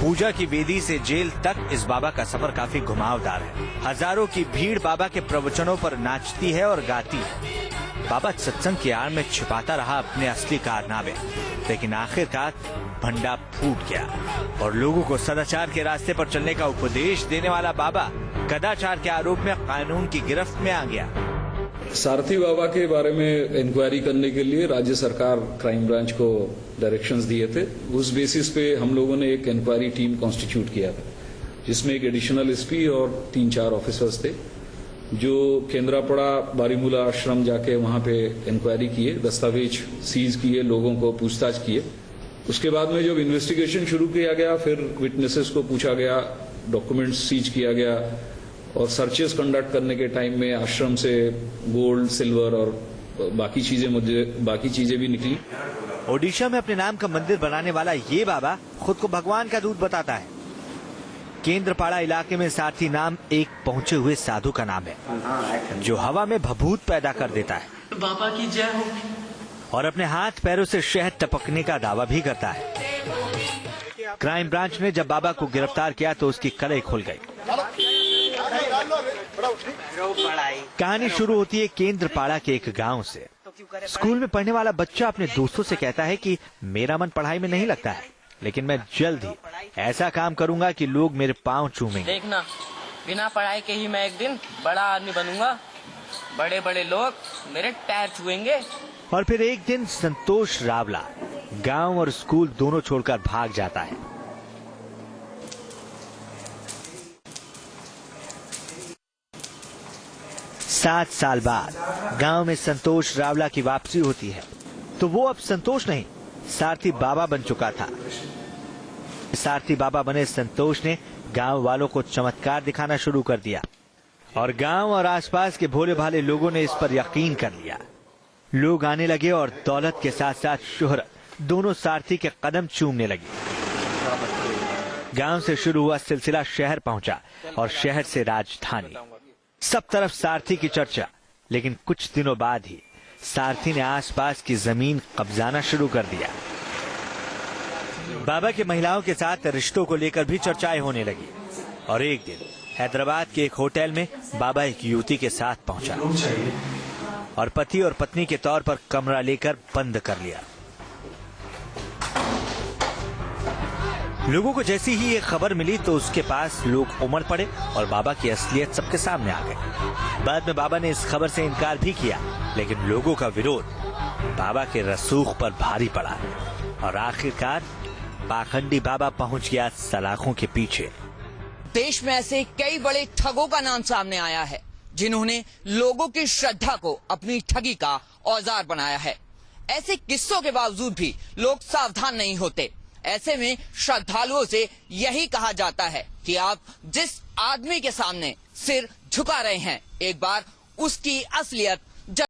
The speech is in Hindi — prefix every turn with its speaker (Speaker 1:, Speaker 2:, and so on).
Speaker 1: पूजा की वेदी से जेल तक इस बाबा का सफर काफी घुमावदार है। हजारों की भीड़ बाबा के प्रवचनों पर नाचती है और गाती है। बाबा सत्संग की आड़ में छिपाता रहा अपने असली कारनामे, लेकिन आखिरकार भंडा फूट गया और लोगों को सदाचार के रास्ते पर चलने का उपदेश देने वाला बाबा कदाचार के आरोप में कानून की गिरफ्त में आ गया।
Speaker 2: सारथी बाबा के बारे में इंक्वायरी करने के लिए राज्य सरकार क्राइम ब्रांच को डायरेक्शंस दिए थे। उस बेसिस पे हम लोगों ने एक इंक्वायरी टीम कॉन्स्टिट्यूट किया था, जिसमें एक एडिशनल एसपी और 3-4 ऑफिसर्स थे, जो केंद्रापड़ा बारीमूला आश्रम जाके वहां पे इंक्वायरी किए, दस्तावेज सीज किए, लोगों को पूछताछ किए। उसके बाद में जब इन्वेस्टिगेशन शुरू किया गया, फिर विटनेसेस को पूछा गया, डॉक्यूमेंट्स सीज किया गया और सर्चेस कंडक्ट करने के टाइम में आश्रम से गोल्ड, सिल्वर और बाकी चीजें भी निकली।
Speaker 1: ओडिशा में अपने नाम का मंदिर बनाने वाला ये बाबा खुद को भगवान का दूत बताता है। केंद्रपाड़ा इलाके में सारथी नाम एक पहुंचे हुए साधु का नाम है, जो हवा में भभूत पैदा कर देता है।
Speaker 3: बाबा की जय हो।
Speaker 1: और अपने हाथ पैरों से शहद टपकने का दावा भी करता है। क्राइम ब्रांच ने जब बाबा को गिरफ्तार किया तो उसकी कलई खुल गई। कहानी शुरू होती है केंद्रपाड़ा के एक गांव से। स्कूल में पढ़ने वाला बच्चा अपने दोस्तों से कहता है कि मेरा मन पढ़ाई में नहीं लगता है, लेकिन मैं जल्द ही ऐसा काम करूंगा कि लोग मेरे पांव चूमेंगे।
Speaker 3: देखना, बिना पढ़ाई के ही मैं एक दिन बड़ा आदमी बनूंगा, बड़े बड़े लोग मेरे पैर छुएंगे।
Speaker 1: और फिर एक दिन संतोष रावला गांव और स्कूल दोनों छोड़कर भाग जाता है। सात साल बाद गांव में संतोष रावला की वापसी होती है, तो वो अब संतोष नहीं, सारथी बाबा बन चुका था। सारथी बाबा बने संतोष ने गांव वालों को चमत्कार दिखाना शुरू कर दिया और गांव और आसपास के भोले भाले लोगों ने इस पर यकीन कर लिया। लोग आने लगे और दौलत के साथ साथ शोहरत दोनों सारथी के कदम चूमने लगी। गांव से शुरू हुआ सिलसिला शहर पहुंचा और शहर से राजधानी। सब तरफ सारथी की चर्चा, लेकिन कुछ दिनों बाद ही सारथी ने आसपास की जमीन कब्जाना शुरू कर दिया। बाबा के महिलाओं के साथ रिश्तों को लेकर भी चर्चाएं होने लगी और एक दिन हैदराबाद के एक होटल में बाबा एक युवती के साथ पहुंचा और पति और पत्नी के तौर पर कमरा लेकर बंद कर लिया। लोगों को जैसी ही ये खबर मिली तो उसके पास लोग उमड़ पड़े और बाबा की असलियत सबके सामने आ गई। बाद में बाबा ने इस खबर से इनकार भी किया, लेकिन लोगों का विरोध बाबा के रसूख पर भारी पड़ा और आखिरकार पाखंडी बाबा पहुंच गया सलाखों के पीछे।
Speaker 4: देश में ऐसे कई बड़े ठगों का नाम सामने आया है, जिन्होंने लोगों की श्रद्धा को अपनी ठगी का औजार बनाया है। ऐसे किस्सों के बावजूद भी लोग सावधान नहीं होते। ऐसे में श्रद्धालुओं से यही कहा जाता है कि आप जिस आदमी के सामने सिर झुका रहे हैं, एक बार उसकी असलियत